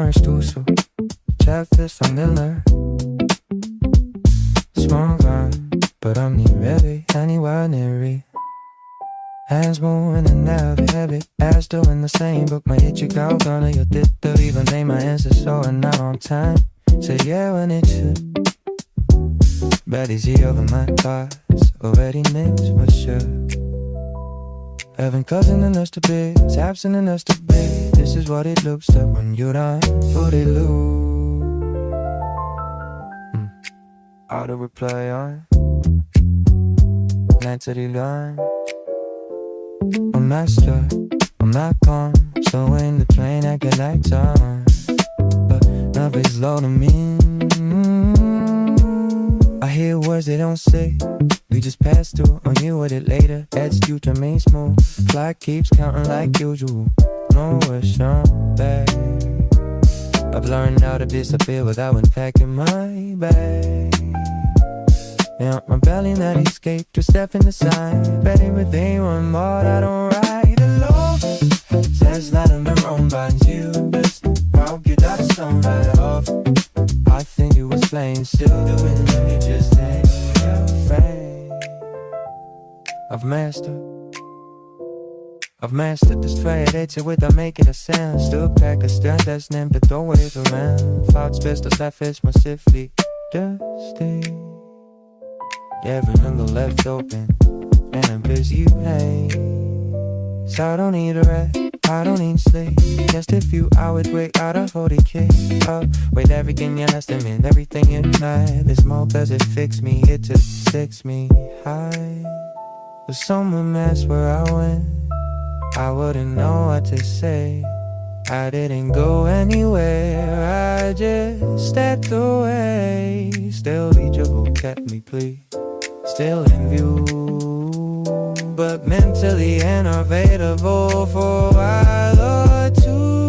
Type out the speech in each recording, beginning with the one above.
orange tuso, Chef's Miller. Small gun, but I'm not ready anywhere near it. Hands moving and now the habit. Ass doing the same, book my hit you go. Gonna your did the even name my answer so and not on time. Say yeah when it should. Body's here over my thoughts. Already next for sure. Having cousin in us to be, absent in us to be. This is what it looks like when you don't put it loose. Auto reply on. Glance at the line. I'm master, I'm not calm. So when the train I get lights on, but nothing's low to me. I hear words they don't say. We just pass through on you with it later. That's due to me smooth. Flight keeps counting like usual. No wish on back. I've learned how to disappear without unpacking my bag. Yeah, my belly not escape, just step in the side. Ready with anyone more, I don't ride alone. Says that I'm wrong, but you best. Hope you got a stone right off. I think you was playing, still doing it, and you just ain't afraid. I've mastered this trade, it's it without making a sound. Still pack a stand that's named to throw it around. Thoughts best as life is massively dusty. Every window left open, and I'm busy you hate. So I don't need a rest, I don't need sleep. Just a few hours, wait out of 40K. With everything you asked and everything you tried. This more does it fix me, it just sticks me high. But someone asked where I went, I wouldn't know what to say. I didn't go anywhere, I just stepped away. Still reachable, kept me please. Still in view, but mentally unavailable for a while or two.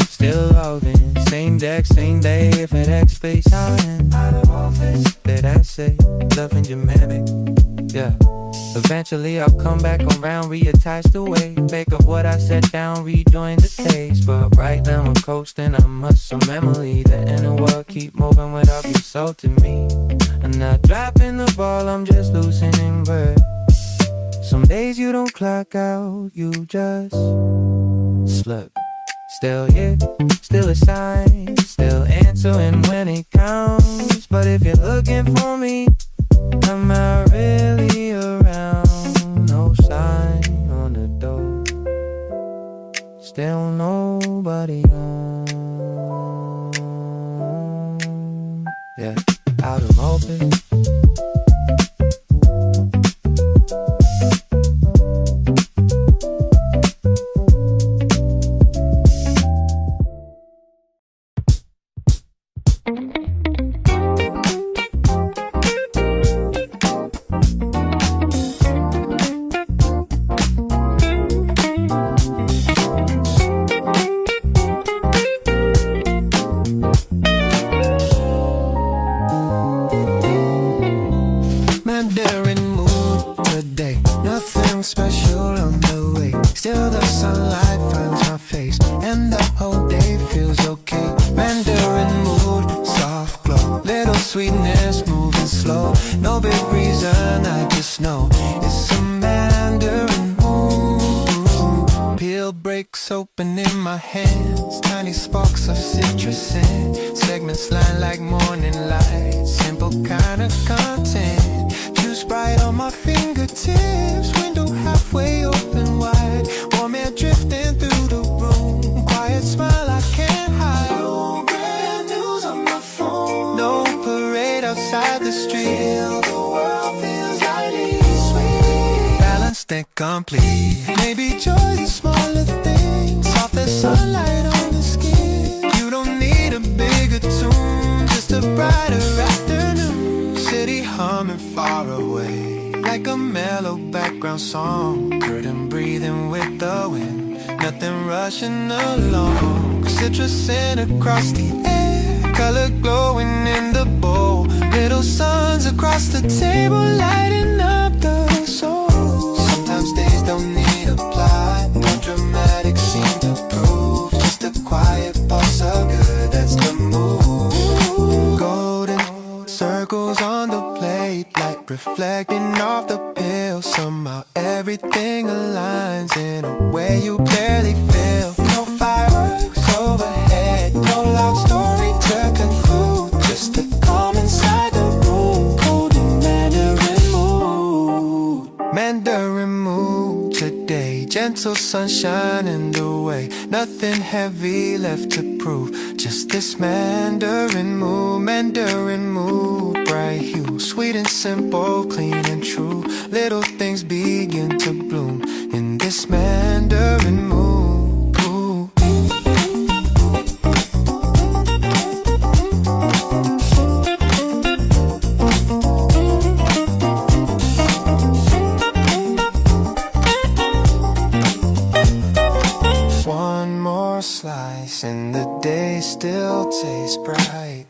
Still loving, same deck, same day. If it X space, I'm out of office. Did I say loving Germanic? Yeah. Eventually I'll come back around, reattach the way. Make up what I set down, rejoin the taste. But right now I'm coasting, I muscle memory. The inner world keep moving without you salting me. I'm not dropping the ball, I'm just loosening breath. Some days you don't clock out, you just slip. Still here, still a sign, still answering when it counts. But if you're looking for me, I'm not really around. No sign on the door, still nobody home. Yeah, out of open. Open in my hands, tiny sparks of citrus and segments line like morning light. Simple kind of content, juice bright on my fingertips. Window halfway open wide, warm air drifting through the room. Quiet smile I can't hide. No brand news on my phone, no parade outside the street. Still the world feels mighty sweet, balanced and complete. Maybe joy is smaller things, soft as sunlight on the skin. You don't need a bigger tune, just a brighter afternoon. City humming far away, like a mellow background song. Curtain breathing with the wind, nothing rushing along. Citrus scent across the air, color glowing in the bowl. Little suns across the table, lighting up the soul. Sometimes days don't need a plot, no dramatic scene to prove, just a quiet pause. sparkles on the plate, light reflecting off the pill. Somehow everything aligns in a way you barely feel. No fireworks overhead, no loud story to conclude. Just the calm inside the room, holding Mandarin mood. Mandarin mood today, gentle sunshine in the way. Nothing heavy left to prove, just this Mandarin mood, Mandarin mood. Bright hue, sweet and simple, clean and true. Little things begin to bloom in this Mandarin mood. One more slice and the day still tastes bright.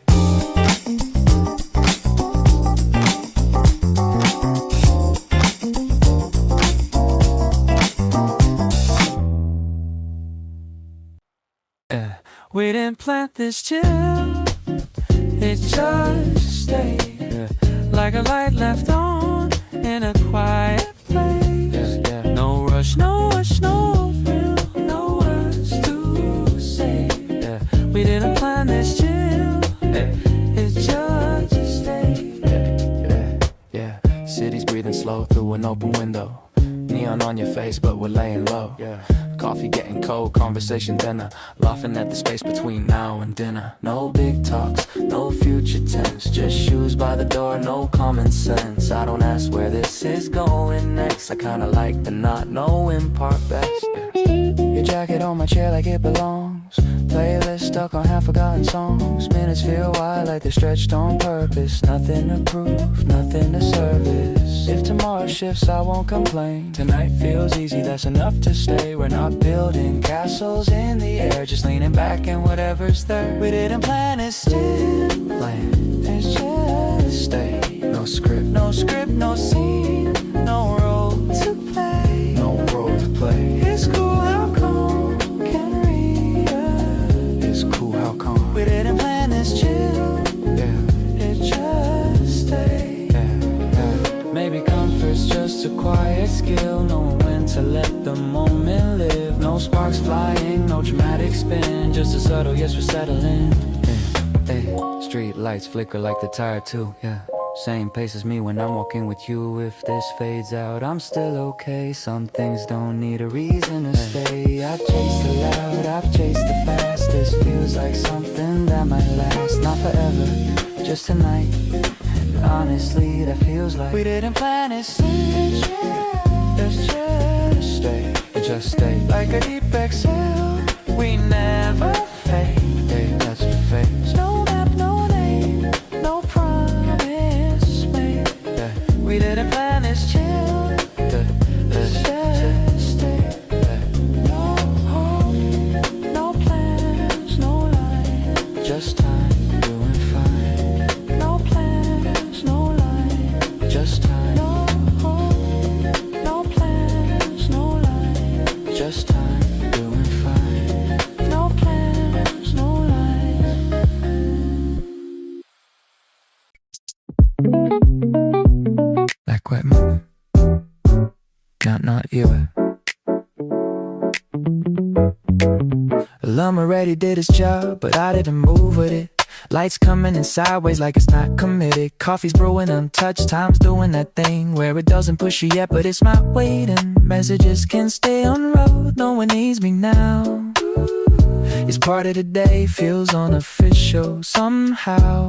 We didn't plant this chill, it just stayed like a light left on in a quiet place. No rush, no rush, no thrill, no words to say. We didn't plan this chill, it just stayed. City's breathing slow through an open window. Neon on your face, but we're laying low. Coffee getting cold, conversation dinner. Laughing at the space between now and dinner. No big talks, no future tense. Just shoes by the door, no common sense. I don't ask where this is going next. I kinda like the not knowing part best. Your jacket on my chair like it belongs. Playlist stuck on half-forgotten songs. Minutes feel wild like they're stretched on purpose. Nothing to prove, nothing to service. If tomorrow shifts, I won't complain. Tonight feels easy, that's enough to stay. We're not building castles in the air, just leaning back and whatever's there. We didn't plan it, still land. It's just stay. No script, no script, no scene, no role to play. No role to play. It's cool how calm can read. It's cool how calm. We didn't plan this chill. It just stayed. Maybe comfort's just a quiet skill, knowing when to let the moment live. No sparks flying, no dramatic spin, just a subtle yes, we're settling. Street lights flicker like the tire too. Same pace as me when I'm walking with you. If this fades out, I'm still okay. Some things don't need a reason to stay. I've chased the loud, I've chased the fast. This feels like something that might last. Not forever, just tonight. And honestly, that feels like we didn't plan it. Let's just stay. Just stay. Like a deep exhale, we never fade. That's the fate. No map, no name, no promise made. We didn't plan this chill. Let's just stay. No hope, no plans, no line. Just time, doing fine. No plans, no line. Just time. No hope, no plans, no line. Just time, doing fine. No plans, no line. Like wet moon. Not you. Alarm already did its job, but I didn't move with it. Lights coming in sideways like it's not committed. Coffee's brewing untouched, time's doing that thing where it doesn't push you yet, but it's not waiting. Messages can stay on road, no one needs me now. It's part of the day, feels unofficial somehow.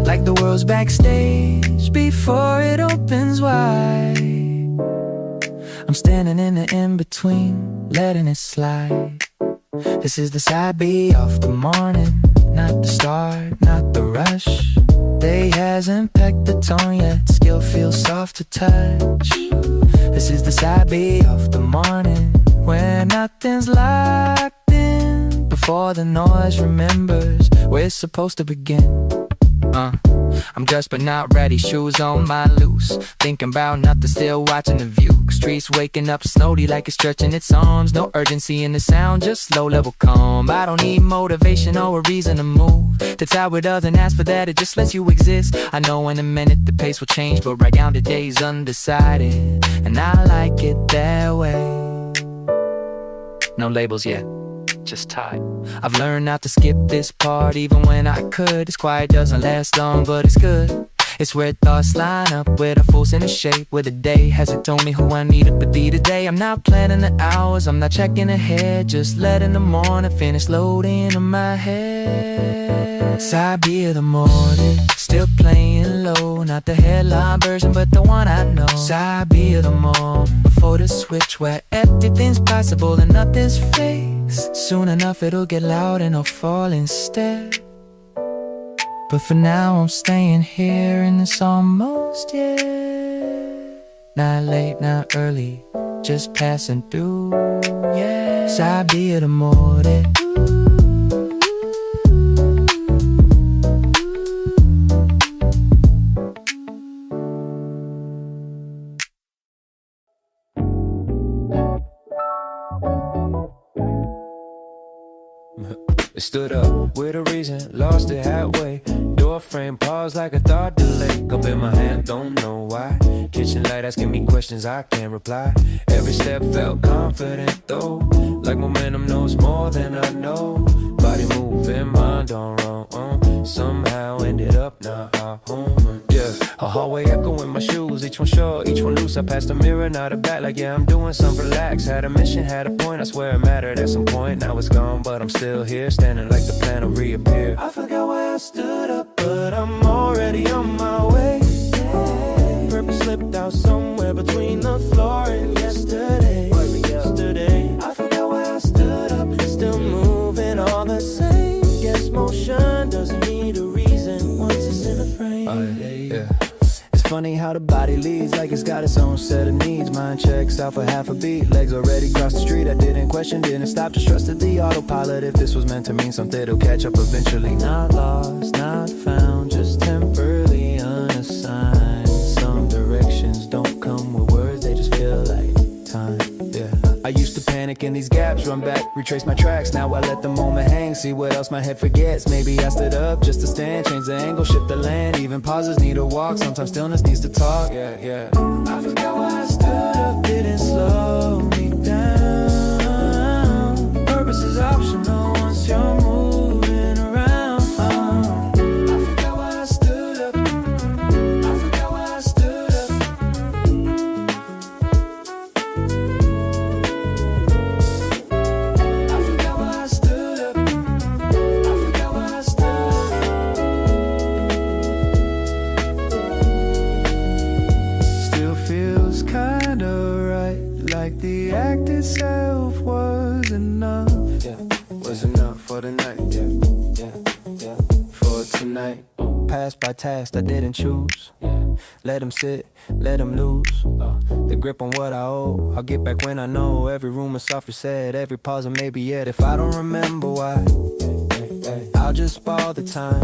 Like the world's backstage before it opens wide. I'm standing in the in-between, letting it slide. This is the side B of the morning, not the start, not the rush. Day hasn't pecked the tone yet, still feels soft to touch. This is the side B of the morning, where nothing's locked in. Before the noise remembers where it's supposed to begin. I'm dressed but not ready, shoes on my loose. Thinking about nothing, still watching the view. Streets waking up slowly like it's stretching its arms. No urgency in the sound, just low level calm. I don't need motivation or a reason to move. The tower doesn't ask for that, it just lets you exist. I know in a minute the pace will change, but right now today's undecided, and I like it that way. No labels yet, just tight. I've learned not to skip this part even when I could. This quiet doesn't last long, but it's good. It's where thoughts line up with a full center shape, where the day hasn't told me who I need to be today. I'm not planning the hours, I'm not checking ahead, just letting the morning finish loading in my head. Side B of the morning, still playing low, not the headline version but the one I know. Side B of the morning, before the switch where everything's possible and nothing's fake. Soon enough it'll get loud and I'll fall instead. But for now I'm staying here and it's almost, yeah. Not late, not early, just passing through, yeah. Side B of the morning. Stood up with a reason, lost it halfway. Door frame paused like a thought delay. Cup in my hand, don't know why. Kitchen light asking me questions I can't reply. Every step felt confident though, like momentum knows more than I know. Body moving, mind on wrong. Somehow ended up not home. Yeah, a hallway echoing my shoes, each one short, each one loose. I passed the mirror, now the back, like yeah, I'm doing something relaxed. Had a mission, had a point, I swear it mattered at some point. Now it's gone, but I'm still here, standing like the plan will reappear. I forgot why I stood up, but I'm already on my way. Purpose slipped out somewhere between the floor and yesterday. I forgot why I stood up, still moving all the same. Guess motion doesn't need a reason once it's in a frame. Yeah. It's funny how the body leads like it's got its own set of needs. Mind checks out for half a beat, legs already crossed the street. I didn't question, didn't stop, just trusted the autopilot. If this was meant to mean something, it'll catch up eventually. Not lost, not found, just temporarily unassigned. Some directions don't come with words, they just feel like time. Yeah, I used to panic in these gaps, run back, retrace my tracks. Now I let the moment hang, see what else my head forgets. Maybe I stood up just to stand, change the angle, shift the land. Even pauses need a walk, sometimes stillness needs to talk. Yeah. I forgot why I stood up, didn't slow me down. Purpose is optional once you're moving around. I forgot why I stood up. I forgot why I stood up. I forgot why I stood up. I forgot why I stood up. Still feels kinda right, like the act itself was enough. Yeah, was enough for the night. Yeah, for tonight. Passed by task I didn't choose. Let them sit, let them lose the grip on what I owe. I'll get back when I know. Every rumor softly said, every pause or maybe yet. If I don't remember why, I'll just borrow the time.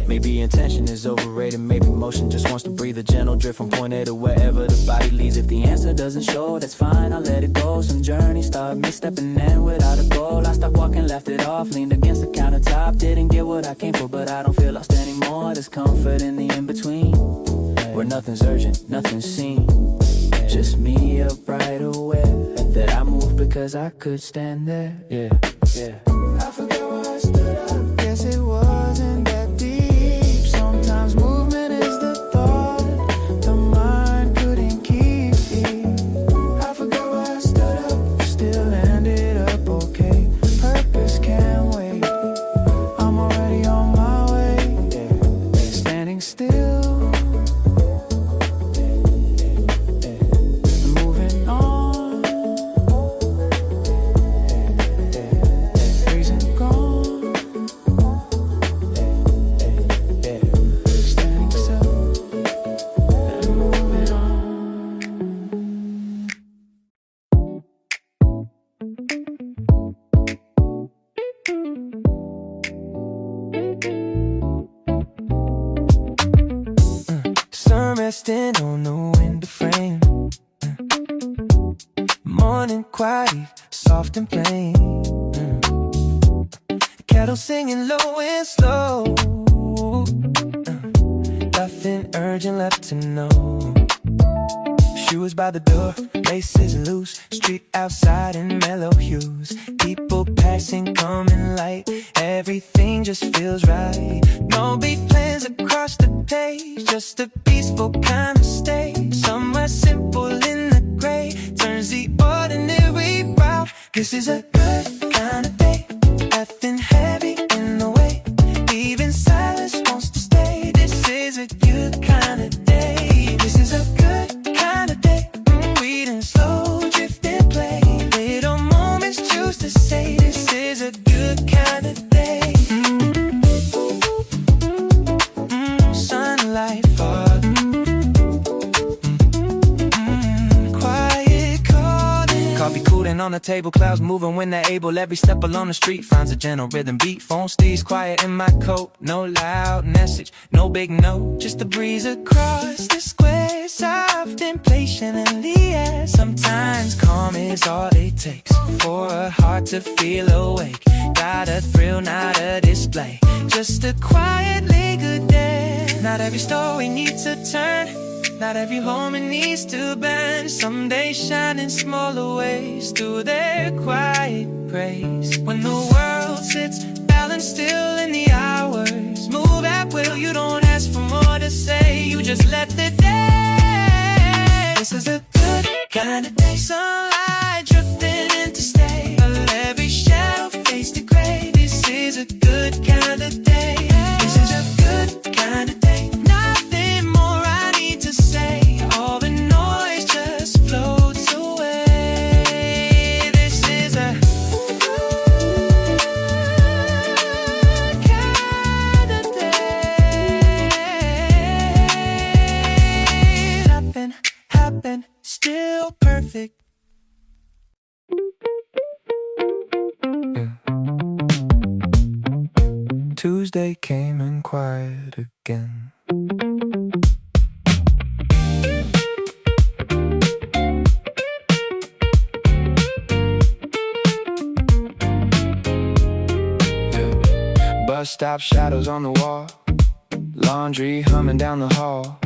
Maybe intention is overrated, maybe motion just wants to breathe. A gentle drift from point A to wherever the body leads. If the answer doesn't show, that's fine, I'll let it go. Some journey start misstepping in without a goal. I stopped walking, left it off, leaned against the countertop. Didn't get what I came for, but I don't feel lost anymore. There's comfort in the in-between, where nothing's urgent, nothing's seen. Just me upright aware that I moved because I could stand there. Yeah. I forgot why I stood up, guess it wasn't that deep. Sometimes movement is the thought the mind couldn't keep. I forgot why I stood up, still ended up okay. Purpose can't wait, I'm already on my way. Standing still, moving on. Reason gone. resting on the window frame. Morning quiet, soft and plain. Kettle singing low and slow. Nothing urgent left to know. Shoes by the door, laces loose. Street outside in mellow hues. People passing, coming light. Everything just feels right. No big plans across the page, just a peaceful kind of state. Somewhere simple in the gray turns the ordinary wild. This is a good kind of day. Nothing heavy in the way. Even silence wants to stay. This is a good kind of day. This is a good kind of day. Reading slow, drifting, play. Little moments choose to say this is a good kind of day. Sunlight fall. Quiet calling. Coffee cooling on the table, clouds moving when they're able. Every step along the street finds a gentle rhythm beat. Phone stays quiet in my coat. No loud message, no big note. Just a breeze across the square, soft and patient in the air. Sometimes calm is all it takes for a heart to feel awake. Not a thrill, not a display, just a quietly good day. Not every story needs a turn. Not every home it needs to bend. Some days shine in smaller ways through their quiet praise. When the world sits balanced still in the hours, move at will, you don't ask for more to say. You just let the day. This is a good kind of day. Sunlight drifting into stay. Every shadow fades to gray. This is a good kind of day. This is a good kind of day. Nothing more I need to say. All the noise just floats away. This is a good kind of day. Nothing happened, still perfect. Tuesday came and quiet again. Bus stop, shadows on the wall. Laundry humming down the hall.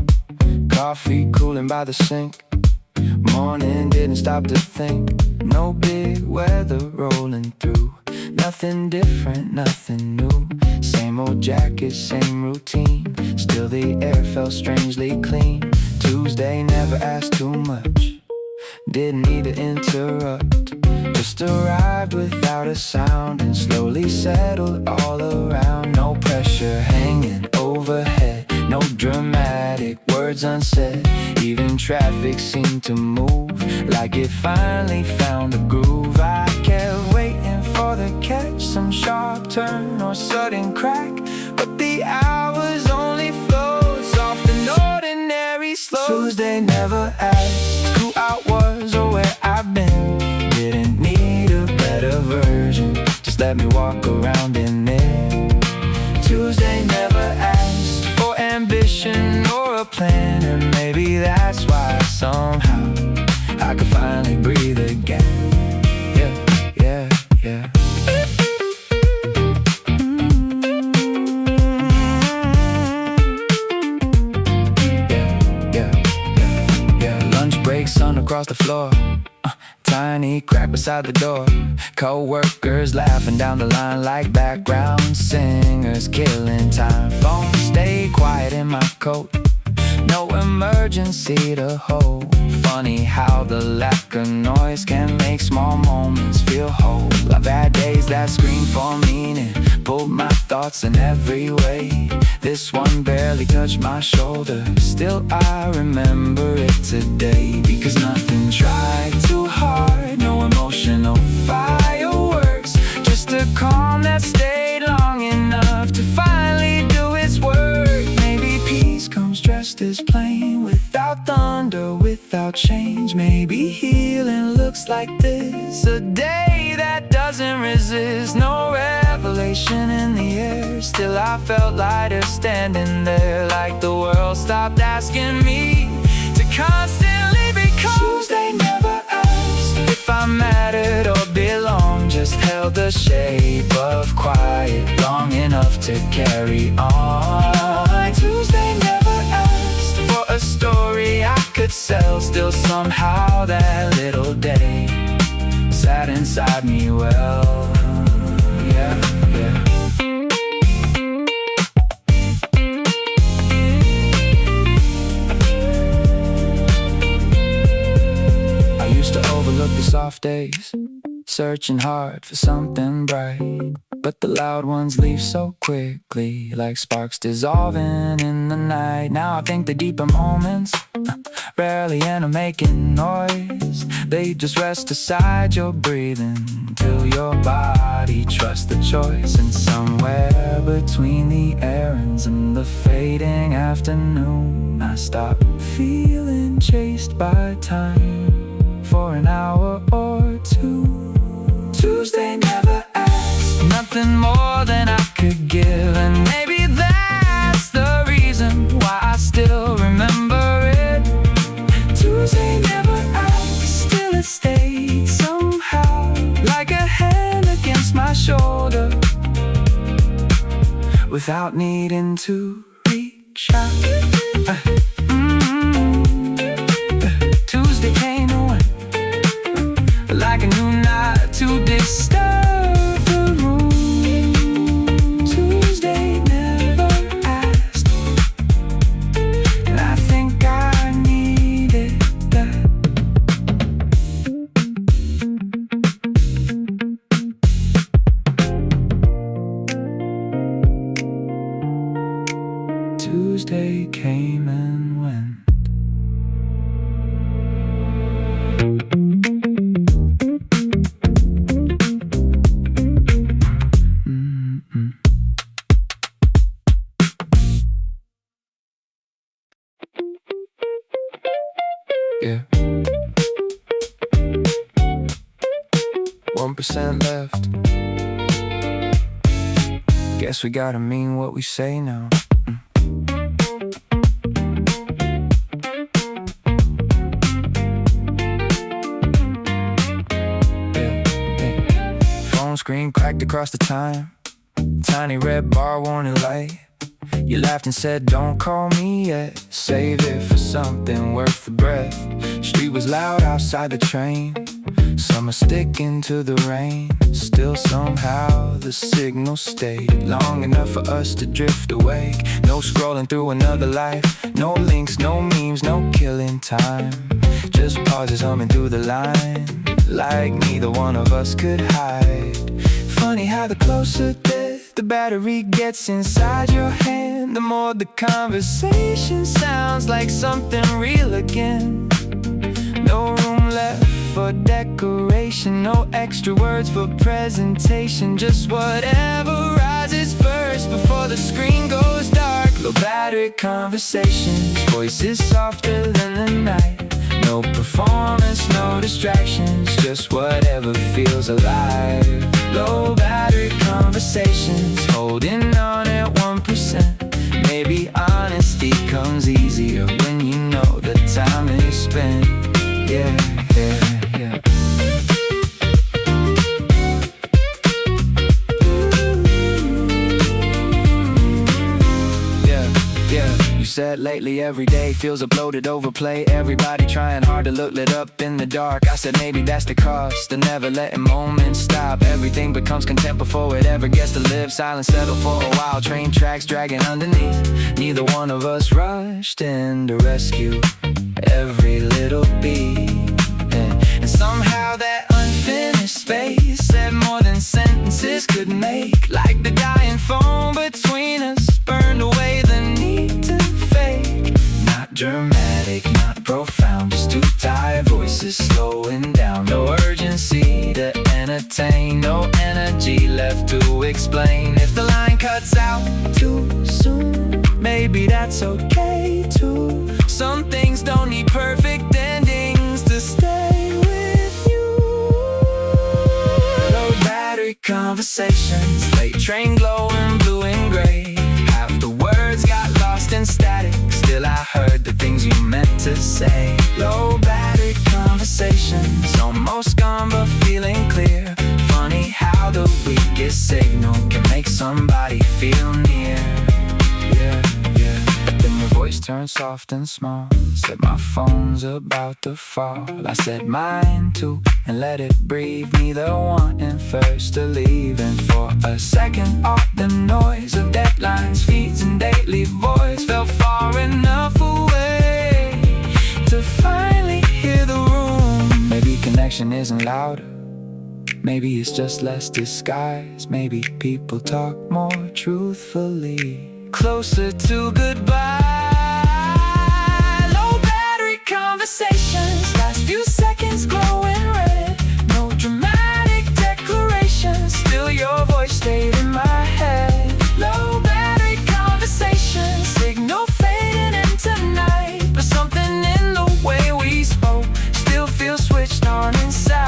Coffee cooling by the sink. Morning didn't stop to think. No big weather rolling through. Nothing different, nothing new. Same old jacket, same routine. Still the air felt strangely clean. Tuesday never asked too much. Didn't need to interrupt. Just arrived without a sound and slowly settled all around. No pressure hanging overhead. No dramatic words unsaid. Even traffic seemed to move like it finally found a groove. I kept waiting for the catch, some sharp turn or sudden crack, but the hours only flowed soft and ordinary slow. Tuesday never asked who I was or where I've been. Didn't need a better version, just let me walk around in it. Tuesday never asked for ambition or a plan, and maybe that's why somehow I could finally breathe again. Yeah, yeah, yeah. Lunch break, sun across the floor. Tiny crack beside the door. Co-workers laughing down the line like background singers killing time. Phone stay quiet in my coat. No emergency to hold. Funny how the lack of noise can make small moments feel whole. I've had days that scream for meaning, pulled my thoughts in every way. This one barely touched my shoulder, still I remember it today. Because nothing tried too hard, no emotional fireworks, just a calm that stayed long enough to finally do its work. Maybe peace comes dressed as plain, without thunder, without change. Maybe healing looks like this, a day that doesn't resist. No revelation in the air, still I felt lighter standing there, like the world stopped asking me the shape of quiet, long enough to carry on. Tuesday never asked for a story I could sell. Still somehow that little day sat inside me well. Yeah, yeah. I used to overlook the soft days, searching hard for something bright, but the loud ones leave so quickly, like sparks dissolving in the night. Now I think the deeper moments rarely end up making noise. They just rest aside your breathing till your body trusts the choice. And somewhere between the errands and the fading afternoon, I stop feeling chased by time for an hour or two. Tuesday never asked nothing more than I could give, and maybe that's the reason why I still remember it. Tuesday never asked, still it stayed somehow, like a hand against my shoulder, without needing to reach out. Tuesday came and went, like a new night to disturb the room. Tuesday never asked, and I think I needed that. Tuesday came and went. Yeah. 1% left. Guess we gotta mean what we say now. Phone screen cracked across the time, tiny red bar warning light. You laughed and said, don't call me yet, save it for something worth the breath. Street was loud outside the train, summer sticking to the rain. Still somehow the signal stayed long enough for us to drift awake. No scrolling through another life, no links, no memes, no killing time. Just pauses humming through the line, like neither one of us could hide. Funny how the closer the battery gets inside your hand, the more the conversation sounds like something real again. No room left for decoration, no extra words for presentation. Just whatever rises first before the screen goes dark. Low battery conversations, voices softer than the night. No performance, no distractions, just whatever feels alive. Low battery conversations, holding on at 1%. Maybe honesty comes easier when you know the time is spent. Yeah, yeah, yeah. Said lately every day feels uploaded overplay. Everybody trying hard to look lit up in the dark. I said maybe that's the cost of never letting moments stop. Everything becomes content before it ever gets to live. Silence settled for a while, train tracks dragging underneath. Neither one of us rushed in to rescue every little beat. And somehow that unfinished space said more than sentences could make. Like the dying phone between us burned away the need to fake. Not dramatic, not profound, just two tired voices slowing down. No urgency to entertain, no energy left to explain. If the line cuts out too soon, maybe that's okay too. Some things don't need perfect endings to stay with you. Low battery conversations, late train glowing blue and gray. Half the words got lost in static, still I heard the things you meant to say. Low battery conversations, almost gone but feeling clear. Funny how the slightest signal can make somebody feel near. Yeah, yeah. Then your voice turned soft and small. Said my phone's about to fall. I said mine too, and let it breathe. Neither wanting first to leave. And for a second all the noise of deadlines, feeds and daily voice felt far enough away to finally hear the room. Maybe connection isn't louder, maybe it's just less disguised. Maybe people talk more truthfully, closer to goodbye. Low battery conversations, last few seconds glowing red. No dramatic declarations, still your voice stayed in my head. Low battery conversations, signal fading into night, but something in the way we spoke still feels switched on inside.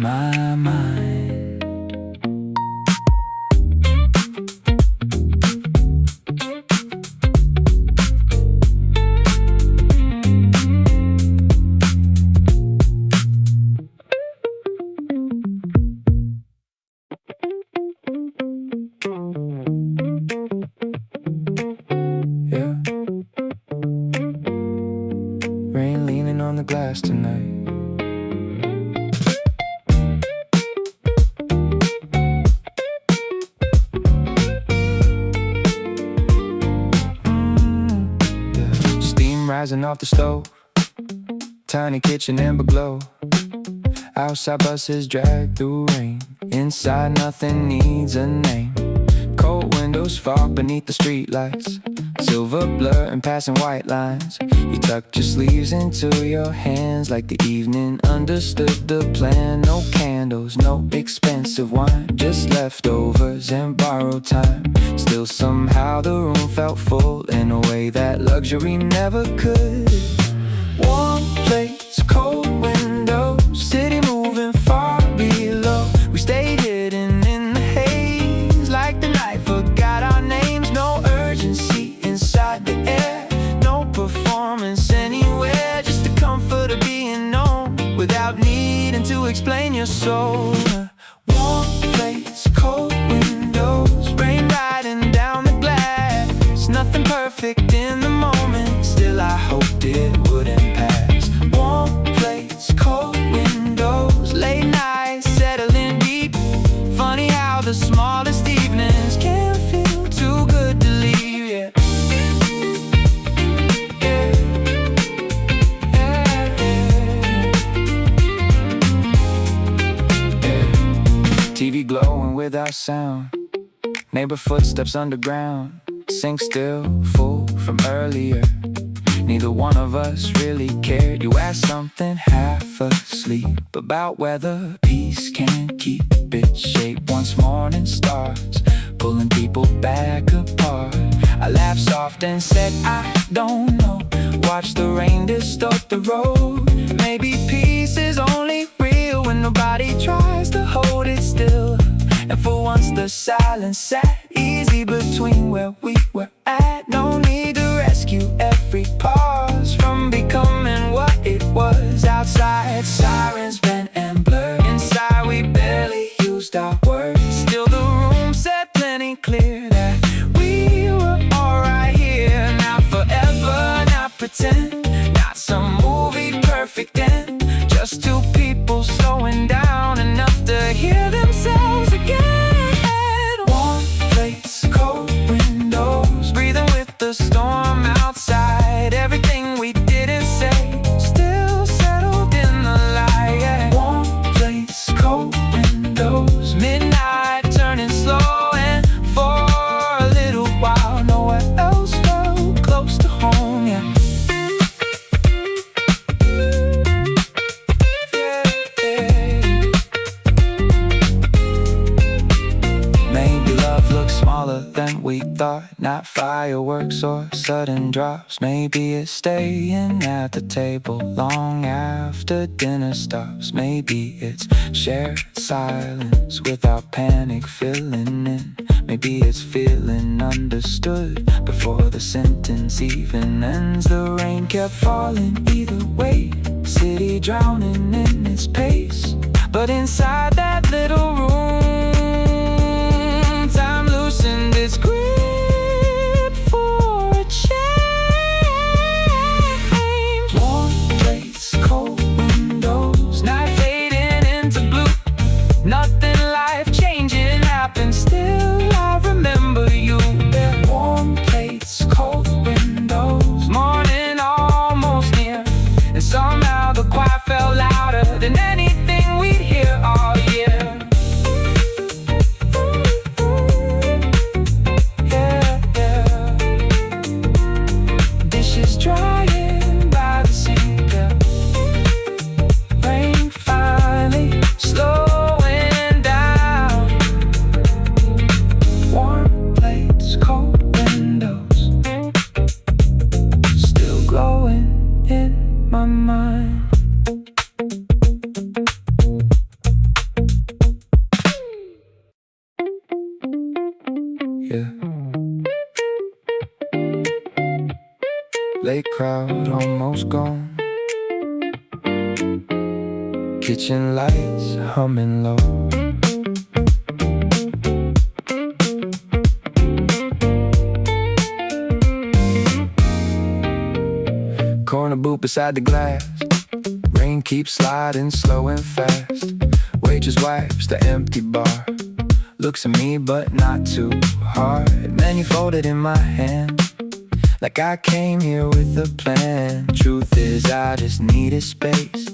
My mind. Yeah. Rain leaning on the glass tonight. Rising off the stove, tiny kitchen amber glow. Outside buses drag through rain, inside nothing needs a name. Cold windows fog beneath the streetlights, silver blur and passing white lines. You tucked your sleeves into your hands like the evening understood the plan. No candles, no expensive wine, just leftovers and borrowed time. Still somehow the room felt full in a way that luxury never could. Warm plates, cold windows, city moving far below. We stayed hidden in the haze like the night forgot our names. No urgency inside the air, no performance anywhere, just the comfort of being known without needing to explain your soul. Warm plates, cold windows, rain riding down the glass. Nothing perfect in the moment, still I hoped it wouldn't pass. Warm plates, cold windows, late nights settling deep. Funny how the smallest evenings can feel too good to leave. Yeah. TV glowing without sound, neighbor footsteps underground, sink still, full from earlier. Neither one of us really cared. You asked something half asleep about whether peace can keep its shape once morning starts, pulling people back apart. I laughed soft and said, I don't know. Watch the rain distort the road. Maybe peace is only real when nobody tries to hold it still. And for once the silence sat easy between where we were at. No need to rescue every pause from becoming what it was. Outside sirens bent and blurred, inside we barely used our words. Still the room said plenty clear that we were alright here. Not forever, not pretend, not some movie perfect end. Just two people slowing down enough to hear themselves again. Warm plates, cold windows, breathing with the storm outside. Everything we didn't say still settled in the light. Warm plates, cold windows, midnight than we thought. Not fireworks or sudden drops. Maybe it's staying at the table long after dinner stops. Maybe it's shared silence without panic filling in. Maybe it's feeling understood before the sentence even ends. The rain kept falling either way, city drowning in its pace. But inside that little room, time loosened its grip for a change. Warm plates, cold windows, night fading into blue. Nothing life-changing happened, still I remember you. Warm plates, cold windows, morning almost near, and somehow the quiet felt louder than anything we'd hear all year. Yeah, yeah. Dishes drying by the sink, yeah. Rain finally slowing down. Warm plates, cold windows, still glowing in my mind. Yeah. Late crowd almost gone. Kitchen lights humming low. Corner booth beside the glass. Rain keeps sliding slow and fast. Waitress wipes the empty bar, looks at me but not too hard. Menu folded in my hand, like I came here with a plan. Truth is I just needed space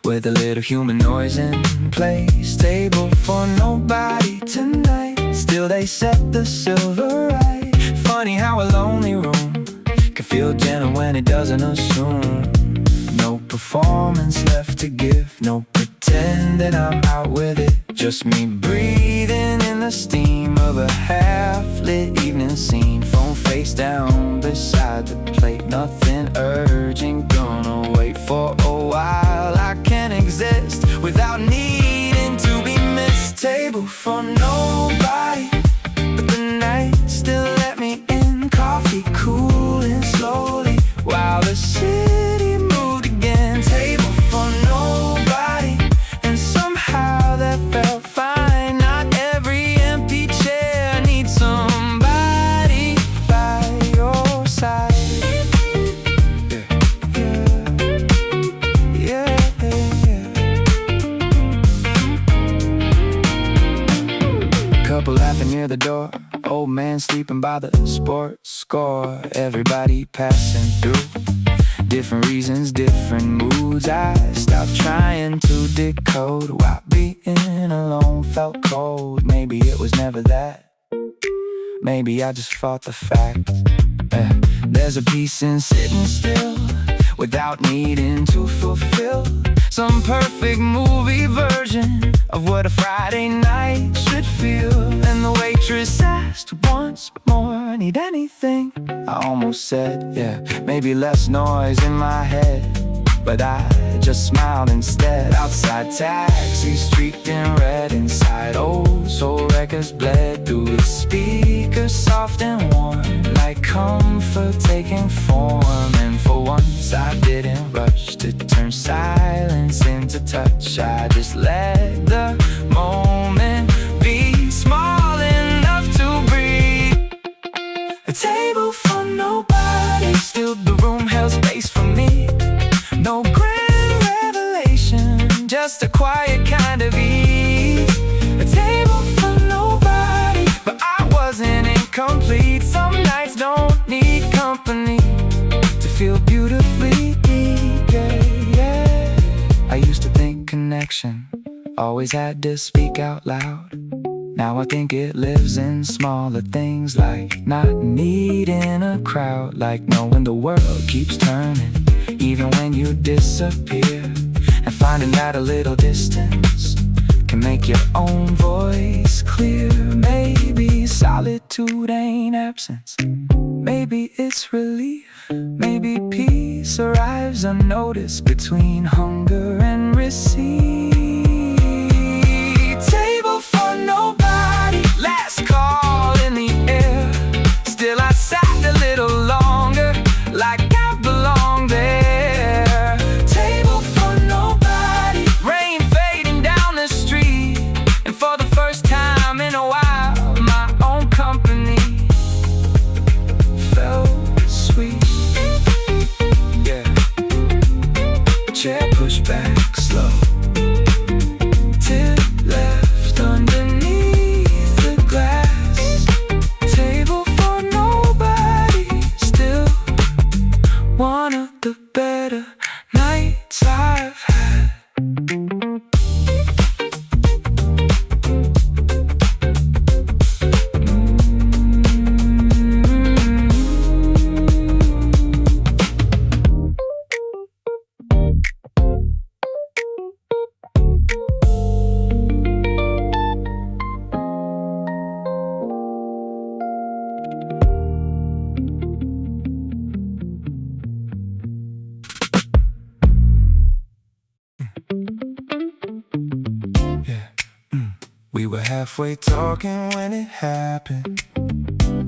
with a little human noise in place. Table for nobody tonight, still they set the silver right. Funny how a lonely room can feel gentle when it doesn't assume. No performance left to give, no pretending I'm out with it. Just me breathing in the steam of a half-lit evening scene. Phone face down beside the plate, nothing urgent, gonna wait for a while. I can't exist without needing to be missed. Table for nobody, but the night still let me in. Coffee cooling slowly while the city moved again. Table for nobody, and somehow that felt fine. Not every empty chair needs somebody by your side. Yeah, yeah, yeah. Couple laughing near the door, old man sleeping by the sports score. Everybody passing through, different reasons, different moods. I stopped trying to decode why being alone felt cold. Maybe it was never that. Maybe I just fought the fact. There's a peace in sitting still without needing to fulfill some perfect movie version of what a Friday night should feel. And the waitress asked once more, need anything? I almost said, yeah, maybe less noise in my head, but I just smiled instead. Outside taxis streaked in red, inside old soul records bled through the speakers, soft and warm, like comfort taking form. And for once I didn't rush to turn silence into touch. I just let the moment be small enough to breathe. A table for nobody, still the room held space for me. No grand revelation, just a quiet kind of ease. A table for nobody, but I wasn't incomplete. Some nights don't need company to feel beautifully deep, yeah, yeah. I used to think connection always had to speak out loud. Now I think it lives in smaller things, like not needing a crowd, like knowing the world keeps turning even when you disappear, and finding that a little distance can can make your own voice clear. Maybe solitude ain't absence, maybe it's relief. Maybe peace arrives unnoticed between hunger and receipt. Table for nobody, last call in the air. Still I sat a little longer, like I belong there. Table for nobody, rain fading down the street, and for the first time in a while, my own company felt sweet. Yeah, chair pushed back slow, tip left underneath the glass. Table for nobody, still one of the better nights I've had. We were halfway talking when it happened.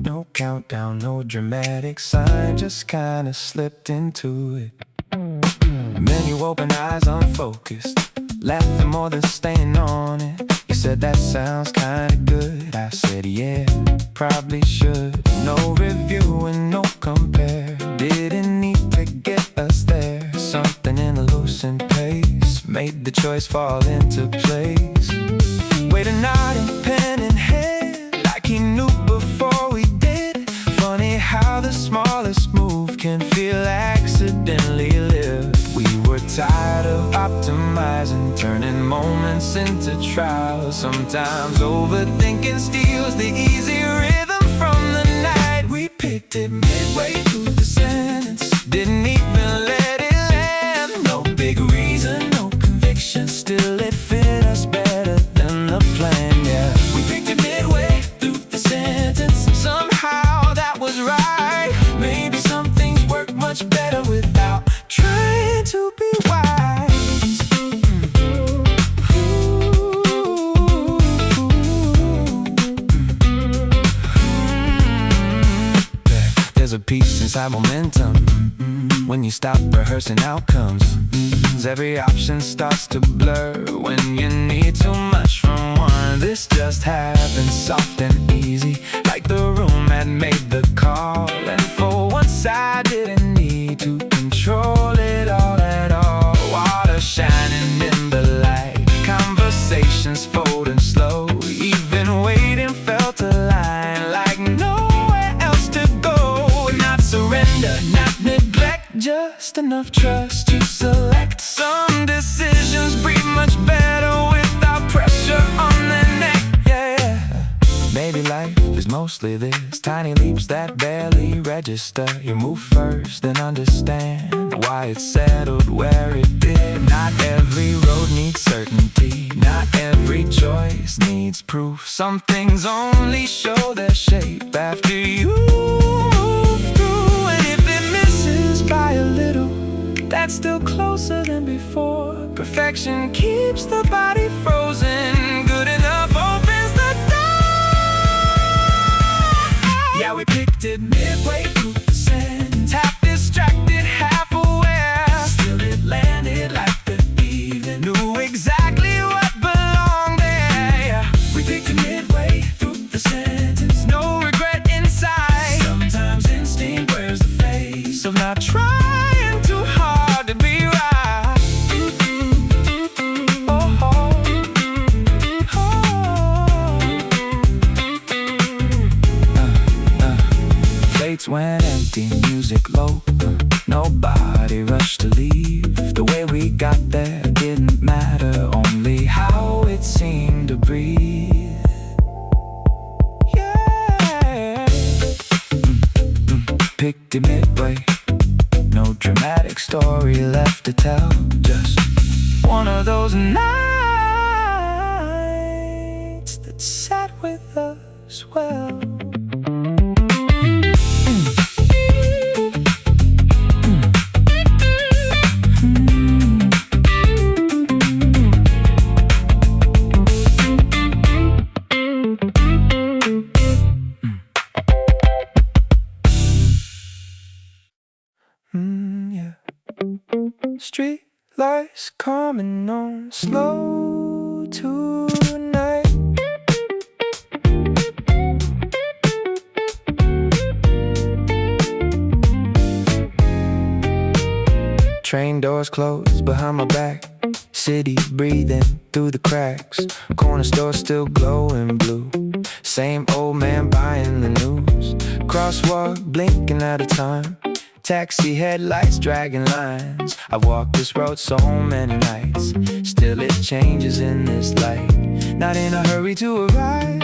No countdown, no dramatic sign, just kinda slipped into it. Then you opened eyes unfocused, laughing more than staying on it. You said that sounds kinda good. I said yeah, probably should. No review and no compare, didn't need to get us there. Something in a loosened pace made the choice fall into place. Wait a nodding, pen in hand, like he knew before we did. Funny how the smallest move can feel accidentally lived. We were tired of optimizing, turning moments into trials. Sometimes overthinking steals the easy rhythm from the night. We picked it midway through the sentence, didn't even let it land. No big reason, no conviction, still it fit us better than the plan, yeah. We picked it midway through the sentence, somehow that was right. Maybe some things work much better without trying to be wise. There's a peace inside momentum when you stop rehearsing outcomes. Every option starts to blur when you need too much from one. This just happened soft and easy, like the room had made the call. And for once I didn't need to control it all at all. Water shining in the light, conversations folding slow. Even waiting felt aligned, like nowhere else to go. Not surrender, not neglect, just enough trust to select. Some decisions breathe much better without pressure on their neck, yeah. Maybe life is mostly this, tiny leaps that barely register. You move first and understand why it settled where it did. Not every road needs certainty, not every choice needs proof. Some things only show their shape after you move through. And if it misses by a little, that's still closer than before. Perfection keeps the body frozen, good enough opens the door. Yeah, we picked it midway through the sentence, half distracted, half aware. Still it landed like the even knew exactly what belonged there. Yeah, we picked it midway through the sentence, no regret inside. Sometimes instinct wears the face of not trying too hard to be right. Plates went empty, music low, nobody rushed to leave. The way we got there didn't matter, only how it seemed to breathe. Yeah. Picked it midway, no dramatic story left to tell. Just one of those nights it sat with us well. Yeah. Street lights coming on slow tonight. Train doors closed behind my back. City breathing through the cracks. Corner store still glowing blue. Same old man buying the news. Crosswalk blinking out of time. Taxi headlights dragging lines. I've walked this road so many nights. Still it changes in this light. Not in a hurry to arrive.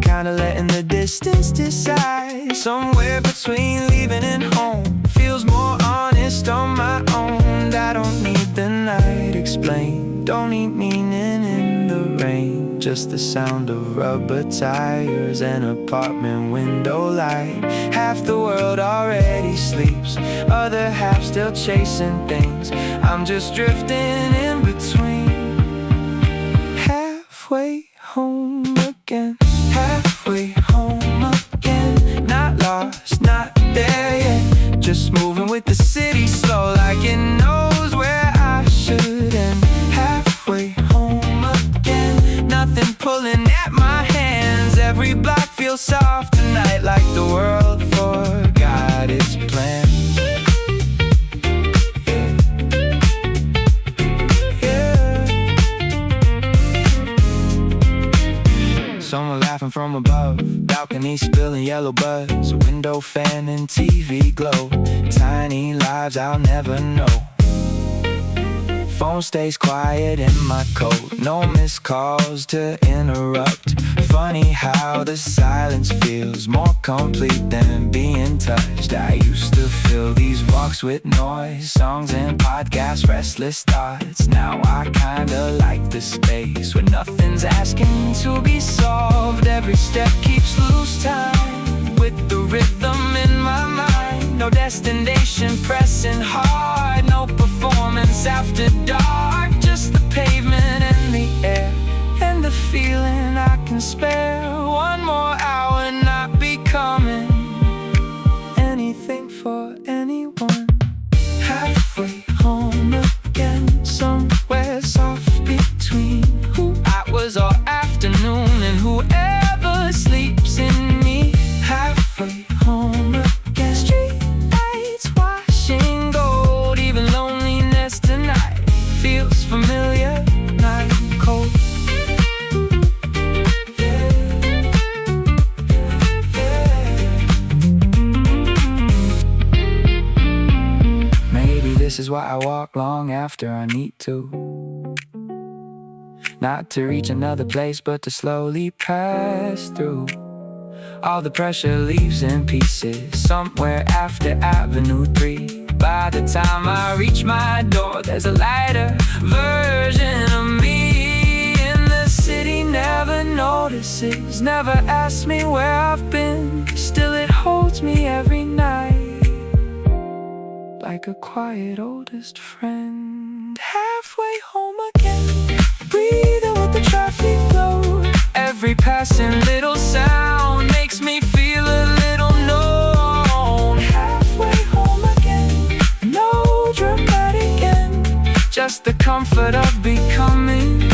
Kinda letting the distance decide. Somewhere between leaving and home. Feels more honest on my own. I don't need the night explained. Don't need meaning in the rain. Just the sound of rubber tires and apartment window light. Half the world already sleeps, other half still chasing things. I'm just drifting in between. Halfway home again. Halfway home again. Not lost, not there yet. Just moving with the city slow, like it knows where I should end. Halfway home again. Nothing pulling at my hands. Every block feels soft tonight, like the world forgot its plans. Someone laughing from above, balcony spilling yellow buzz, window fan and TV glow. Tiny lives I'll never know. Phone stays quiet in my coat. No missed calls to interrupt. Funny how the silence feels more complete than being touched. I used to fill these walks with noise, songs and podcasts, restless thoughts. Now I kinda like the space where nothing's asking to be solved. Every step keeps loose time with the rhythm in my mind. No destination pressing hard, no performance after dark. Just the pavement and the air and the feeling I can spare. One more hour, not becoming anything for anyone. Halfway home again, somewhere soft between who I was all afternoon and whoever sleeps in me. Halfway home again. Street lights washing gold. Even loneliness tonight feels familiar, not cold. Maybe this is why I walk long after I need to. Not to reach another place, but to slowly pass through. All the pressure leaves in pieces somewhere after Avenue 3. By the time I reach my door, there's a lighter version of me. And the city never notices, never asks me where I've been. Still it holds me every night, like a quiet oldest friend. Halfway home again, breathing with the traffic load. Every passing little sound makes me feel a little known. Halfway home again, no dramatic end, just the comfort of becoming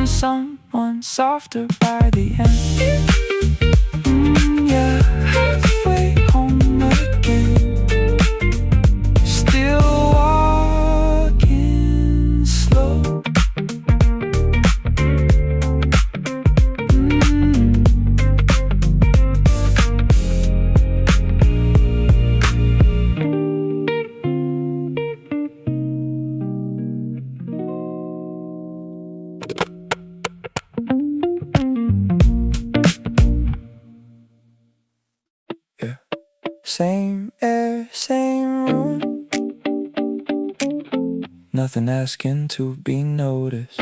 someone softer by the end. Yeah, halfway home again. Still walking slow. Yeah. Same air, same room. Nothing asking to be noticed.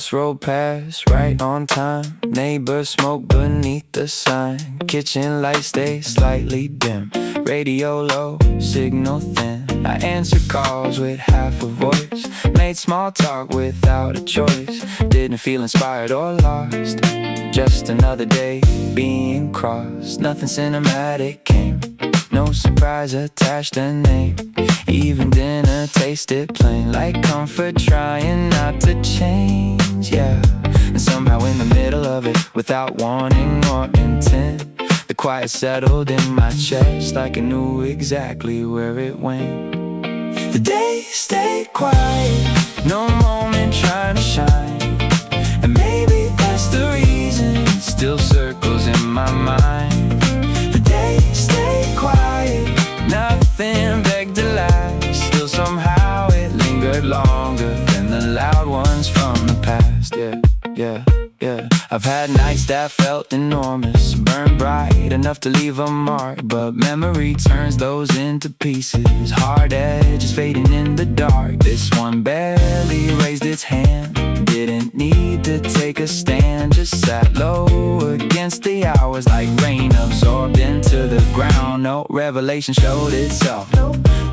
Bus rolled past right on time. Neighbors smoke beneath the sign. Kitchen lights stay slightly dim. Radio low, signal thin. I answered calls with half a voice. Made small talk without a choice. Didn't feel inspired or lost. Just another day being crossed. Nothing cinematic came. No surprise attached a name. Even dinner tasted plain, like comfort trying not to change, yeah. And somehow in the middle of it, without warning or intent, the quiet settled in my chest, like I knew exactly where it went. The day stayed quiet, no moment trying to shine. And maybe that's the reason it still circles in my mind. The day stayed quiet, nothing begged to last. Still somehow it lingered longer than the loud ones from the past. Yeah. I've had nights that felt enormous, burned bright enough to leave a mark, but memory turns those into pieces. Hard edges fading in the dark. This one barely raised its hand. Didn't need to take a stand, just sat low against the hours, like rain absorbed into the ground. No revelation showed itself,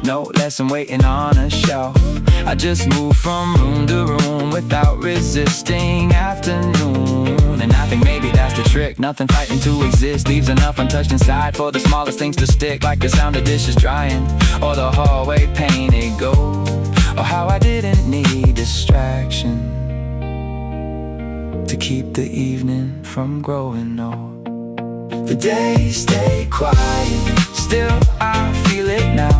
no lesson waiting on a shelf. I just moved from room to room without resisting afternoon. And I think maybe that's the trick, nothing fighting to exist. Leaves enough untouched inside for the smallest things to stick, like the sound of dishes drying, or the hallway painted gold, or how I didn't need distraction to keep the evening from growing old. The day stayed quiet, still I feel it now.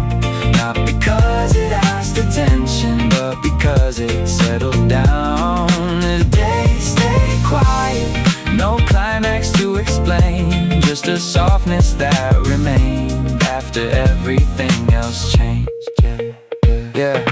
Not because it asked attention, but because it settled down. The day stayed quiet, no climax to explain, just a softness that remained after everything else changed. Yeah.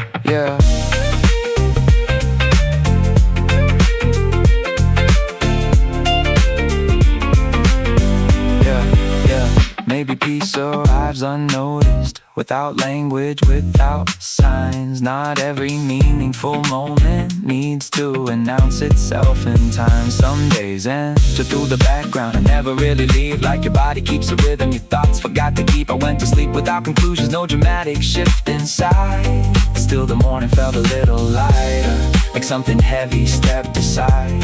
Maybe peace arrives unnoticed, without language, without signs. Not every meaningful moment needs to announce itself in time. Some days enter through the background and never really leave, like your body keeps a rhythm your thoughts forgot to keep. I went to sleep without conclusions, no dramatic shift inside. Still the morning felt a little lighter, like something heavy stepped aside.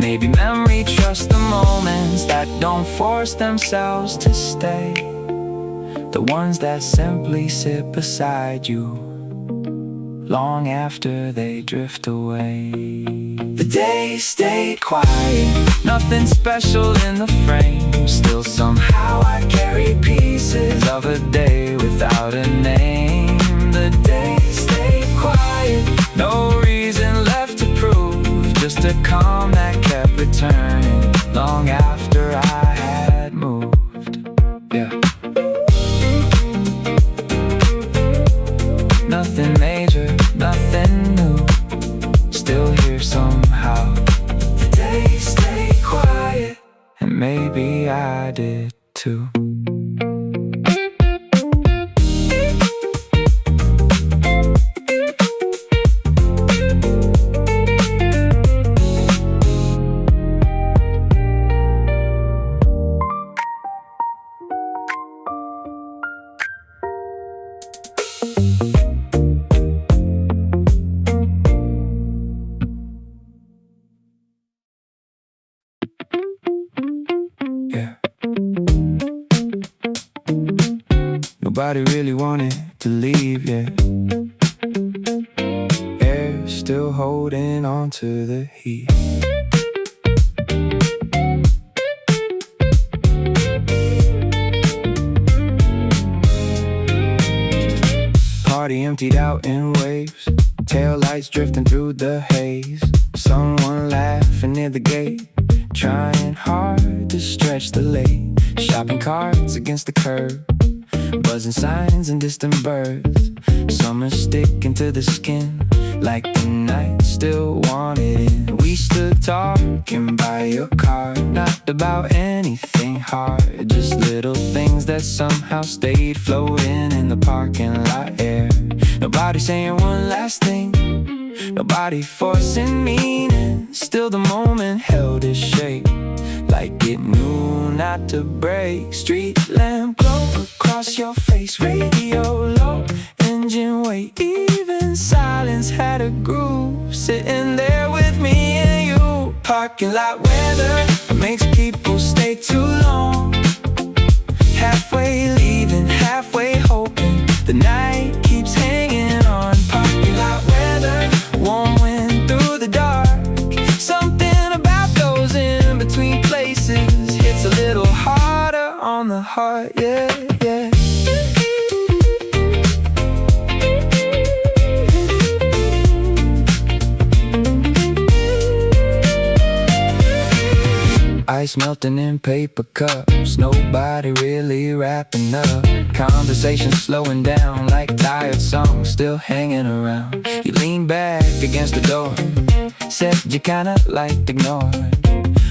Maybe memory trusts the moments that don't force themselves to stay, the ones that simply sit beside you long after they drift away. The day stayed quiet, nothing special in the frame. Still somehow I carry pieces of a day without a name. The day stayed quiet, no reason left to prove, just a calm that kept returning long after I had moved. Yeah. Nothing major, nothing new, still here somehow. The day stayed quiet, and maybe I did too. Nobody really wanted to leave yet. Air still holding on to the heat. Party emptied out in waves, tail lights drifting through the haze. Someone laughing near the gate, trying hard to stretch the lane. Shopping carts against the curb, buzzing signs and distant birds. Summer sticking to the skin, like the night still wanted in. We stood talking by your car, not about anything hard, just little things that somehow stayed floating in the parking lot air. Nobody saying one last thing, nobody forcing meaning, Still the moment held its shape, like it knew not to break. Street lamp glow across your face, radio low, engine wait. Even silence had a groove, sitting there with me and you. Parking lot weather makes people stay too long, halfway leaving, halfway hoping. The night keeps hanging on. Parking lot weather, warm wind through the dark. Something about those in between places hits a little harder on the heart, yeah, yeah. Ice melting in paper cups, nobody really wrapping up. Conversation slowing down like tired songs still hanging around. You lean back against the door, said you kinda liked ignored.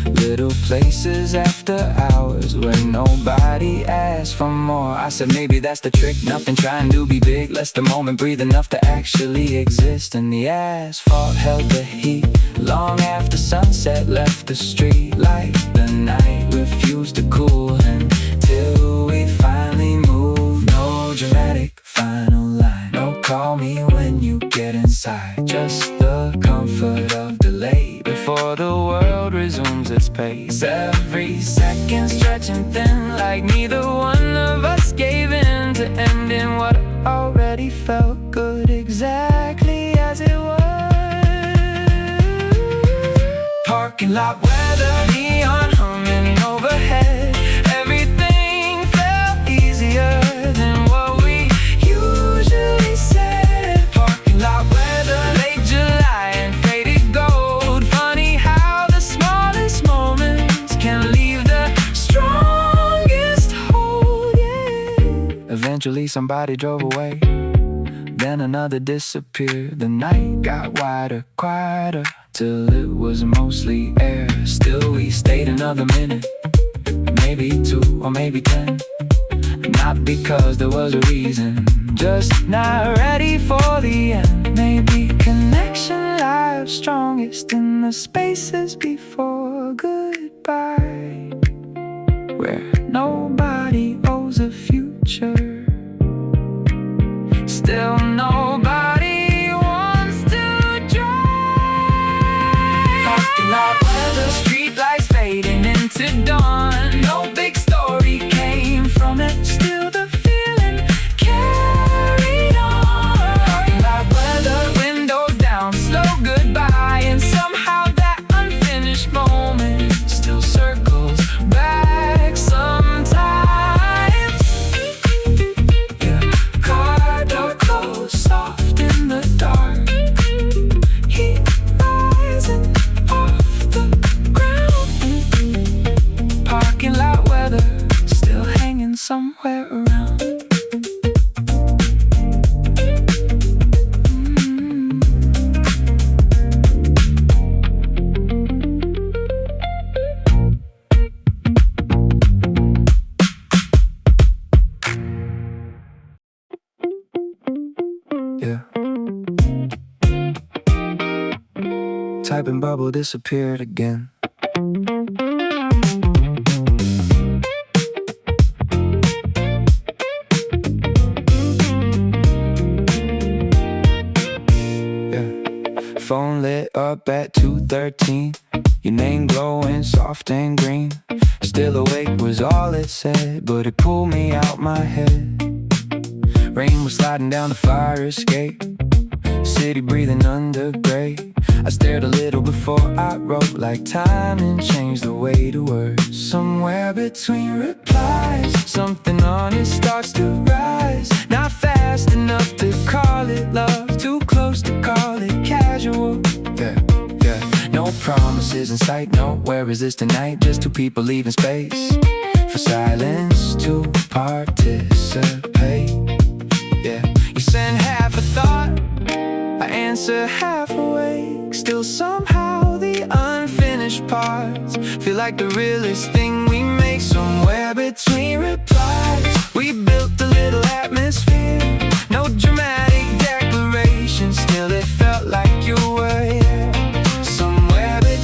Little places after hours where nobody asked for more. I said maybe that's the trick, nothing trying to be big. Let the moment breathe enough to actually exist. And the asphalt held the heat long after sunset left the street. Like the night refused to cool until we finally moved. No dramatic final line, no call me when you get inside. Just the comfort of delay before the world resumes its pace. Every second stretching thin, like neither one of us gave in to ending what already felt good exactly as it was. Parking lot weather, neon humming overhead. Everything felt easier than what we usually said. Parking lot weather, late July and faded gold. Funny how the smallest moments can leave the strongest hold, yeah. Eventually somebody drove away, then another disappeared. The night got wider, quieter, till it was mostly air. Still we stayed another minute, maybe 2 or maybe 10. Not because there was a reason, just not ready for the end. Maybe connection lies strongest in the spaces before goodbye, where nobody owes a future. Still nobody wants to drive. Parking lot weather, street lights fading into dawn. No big story came from it, still the feeling carried on. Parking lot weather, windows down, slow goodbye. And somehow that unfinished moment still circles back sometimes. Yeah, car door closed, soft in the dark. Heat rising off the ground. Parking lot weather, still hanging somewhere around. Yeah. Typing bubble disappeared again. Yeah. Phone lit up at 2:13. Your name glowing soft and green. Still awake was all it said, but it pulled me out my head. Rain was sliding down the fire escape, city breathing under gray. I stared a little before I wrote, like time and changed the way to words. Somewhere between replies, something honest starts to rise. Not fast enough to call it love, too close to call it casual. Yeah, yeah. No promises in sight, no, where is this tonight? Just two people leaving space for silence to participate. Yeah, you send half a thought, I answer half awake. Still somehow the unfinished parts feel like the realest thing we make. Somewhere between replies, we built a little atmosphere. No dramatic declaration, still it felt like you were here. Somewhere between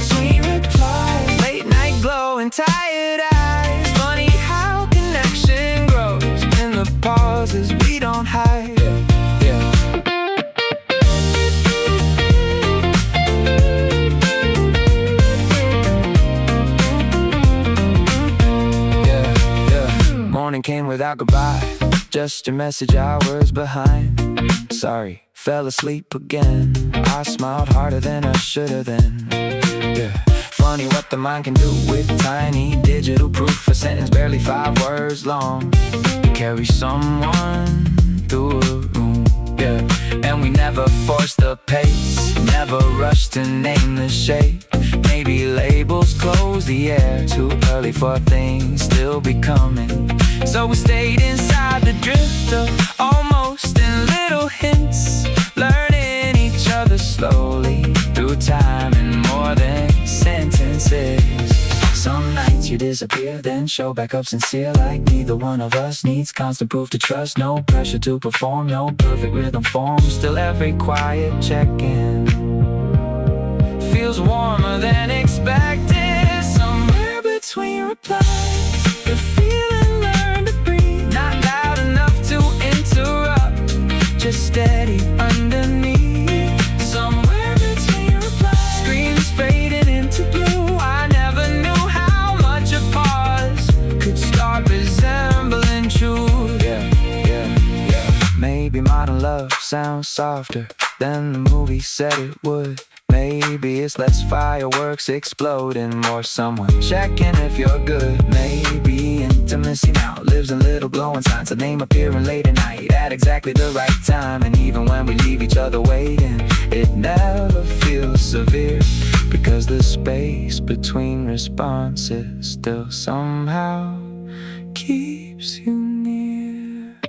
came without goodbye, just your message hours behind. Sorry, fell asleep again. I smiled harder than I should've then. Yeah. Funny what the mind can do with tiny digital proof. A sentence barely 5 words long. You carry someone through a room, yeah. And we never forced the pace, never rushed to name the shape. Maybe labels close the air, too early for things still becoming. So we stayed inside the drift of almost in little hints, learning each other slowly through time and more than sentences. Some nights you disappear, then show back up sincere, like neither one of us needs constant proof to trust. No pressure to perform, no perfect rhythm form. Still every quiet check-in feels warmer than expected. Somewhere between replies, the feeling learned to breathe. Not loud enough to interrupt, just steady underneath. Somewhere between replies, screens fading into blue. I never knew how much a pause could start resembling truth. Yeah. Maybe modern love sounds softer than the movie said it would. Maybe it's less fireworks exploding, more someone checking if you're good. Maybe intimacy now lives in little glowing signs, a name appearing late at night at exactly the right time. And even when we leave each other waiting, it never feels severe, because the space between responses still somehow keeps you near.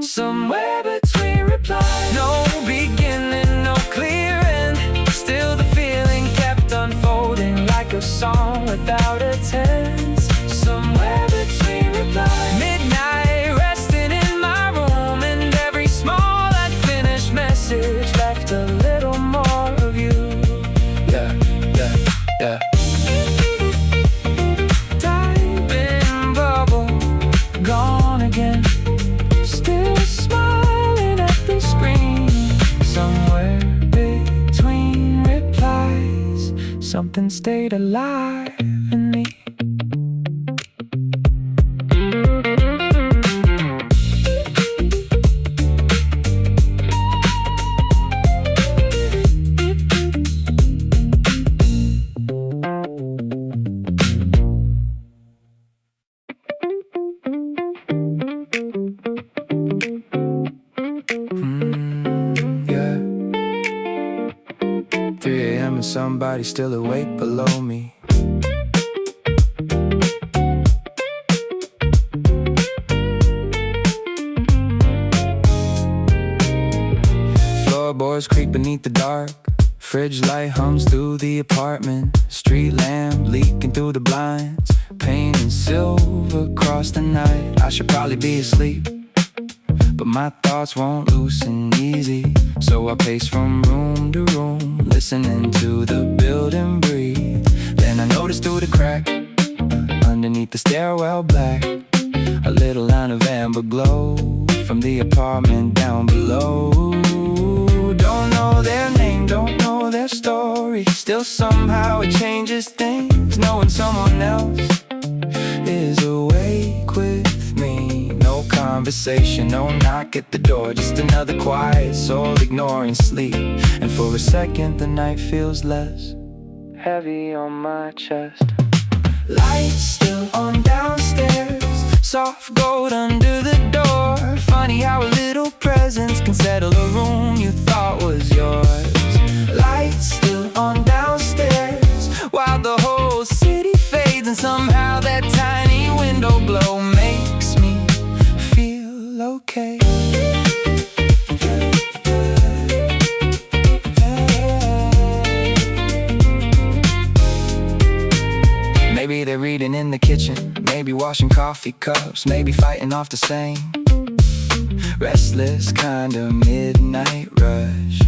Somewhere between replies, no beginning, no clear end. Still the feeling kept unfolding like a song without a tense. Somewhere between replies, midnight resting in my room, and every small unfinished message left a little more of you. Yeah. Typing bubble, gone again. Still smiling at the screen. Somewhere between replies, something stayed alive in me. Yeah. 3 a.m. and somebody still awake below me. Floorboards creak beneath the dark. Fridge light hums through the apartment. Street lamp leaking through the blinds. Paint and silver across the night. I should probably be asleep, but my thoughts won't loosen easy. So I pace from room to room, listening to the building breathe. Then I notice through the crack, underneath the stairwell black, a little line of amber glow from the apartment down below. Don't know their name, don't know their story. Still somehow it changes things, knowing someone else is awake with me. No conversation, no knock at the door, just another quiet soul ignoring sleep. And for a second the night feels less heavy on my chest. Lights still on downstairs, soft gold under the door. Funny how a little presence can settle a room you thought was yours. Lights still on downstairs, while the whole city fades, and somehow that tiny window glow makes me feel okay. Maybe they're reading in the kitchen, maybe washing coffee cups, maybe fighting off the same restless kind of midnight rush.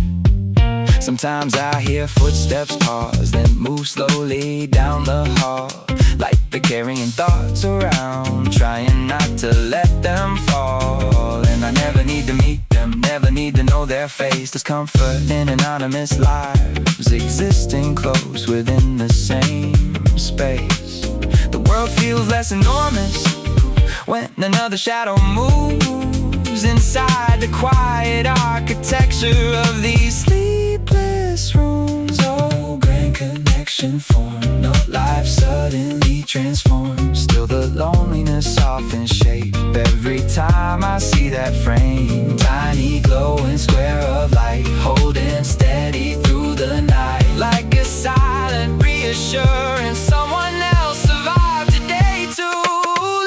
Sometimes I hear footsteps pause, then move slowly down the hall, like they're carrying thoughts around, trying not to let them fall. And I never need to meet them, never need to know their face. There's comfort in anonymous lives, existing close within the same space. The world feels less enormous when another shadow moves inside the quiet architecture of these sleepless rooms. Oh, grand connection formed, no life suddenly transformed. Still the loneliness softens shape every time I see that frame. Tiny glowing square of light, holding steady through the night, like a silent reassurance someone else survived today too.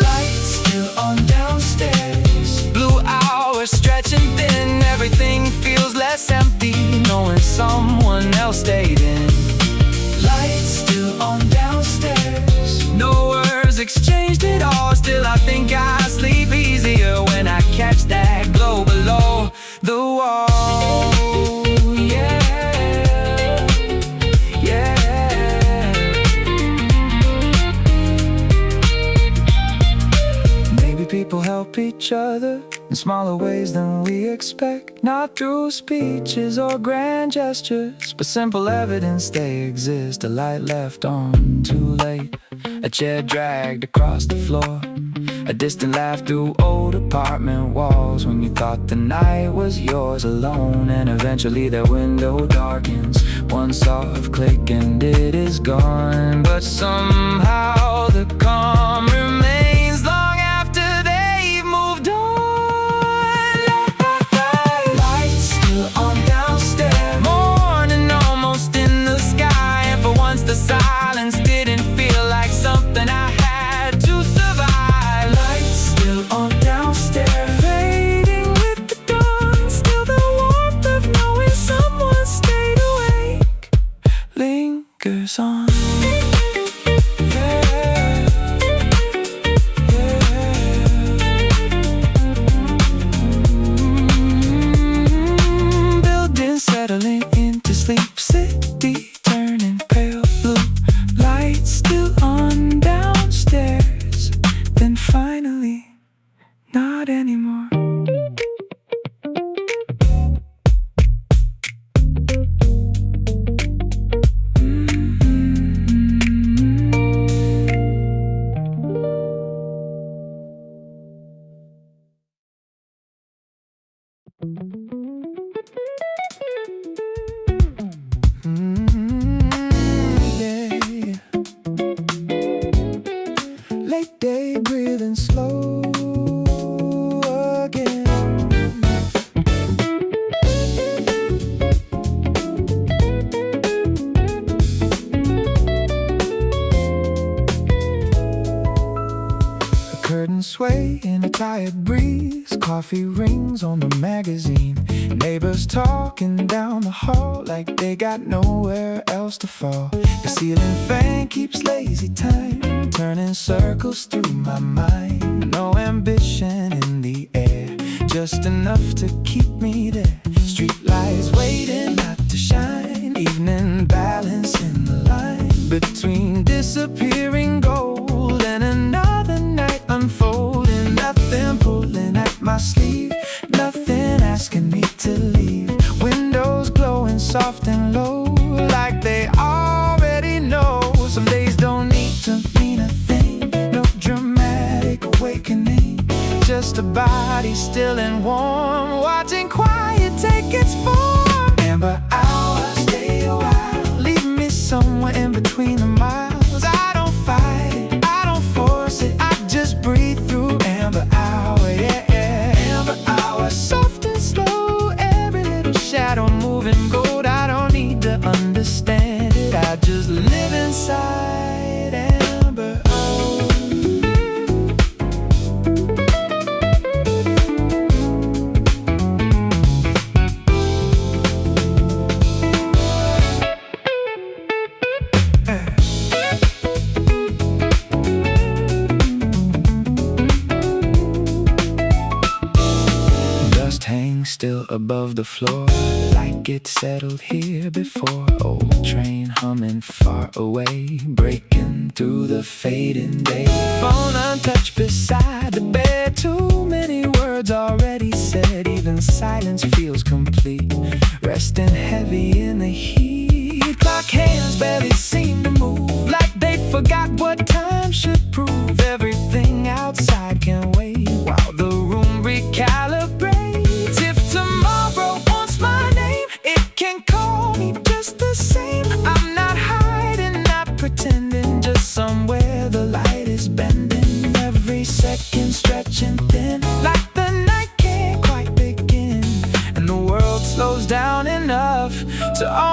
Lights still on downstairs, blue hours stretching thin. Everything feels less empty knowing someone else stayed in. Lights still on downstairs, no words exchanged at all. Still I think I sleep easier when I catch that glow below the wall. Yeah, yeah. Maybe people help each other in smaller ways than we expect, not through speeches or grand gestures, but simple evidence they exist. A light left on too late, a chair dragged across the floor, a distant laugh through old apartment walls when you thought the night was yours alone. And eventually their window darkens, one soft click and it is gone. But somehow the calm remains long after they've moved on. Lights still on downstairs, morning almost in the sky, and for once the silence didn't feel like something I had to survive. Lights still on downstairs, fading with the dawn. Still the warmth of knowing someone stayed awake lingers on. Buildings settling into sleep, city turning pale blue. Lights still on downstairs, then finally not anymore. Yeah. Late day breathing slow again. The curtains sway in a tired breeze, coffee rings on the magazine, neighbors talking down the hall like they got nowhere else to fall. The ceiling fan keeps lazy time turning circles through my mind. No ambition in the air, just enough to keep me there. Street lights waiting not to shine, evening balance in the line between disappearing gold and another night unfolding. Nothing pulling at my sleeve, nothing asking me to leave. Windows glowing soft and low, like they already know. Some days don't need to mean a thing, no dramatic awakening, just a body still and warm, watching quiet take its form. Amber hours stay a while, leave me somewhere in between the miles. I don't fight, I don't force it, I just breathe through amber hour. Yeah, amber hour, soft and slow, every little shadow moving gold. I don't need to understand it, I just live inside amber hour. Dust hangs still above the floor, like it settled here before. Old train humming far away, breaking through the fading day. Phone untouched beside the bed, too many words already said. Even silence feels complete, resting heavy in the heat. Clock hands barely seem to move, like they forgot what time should prove. Everything outside can wait. to all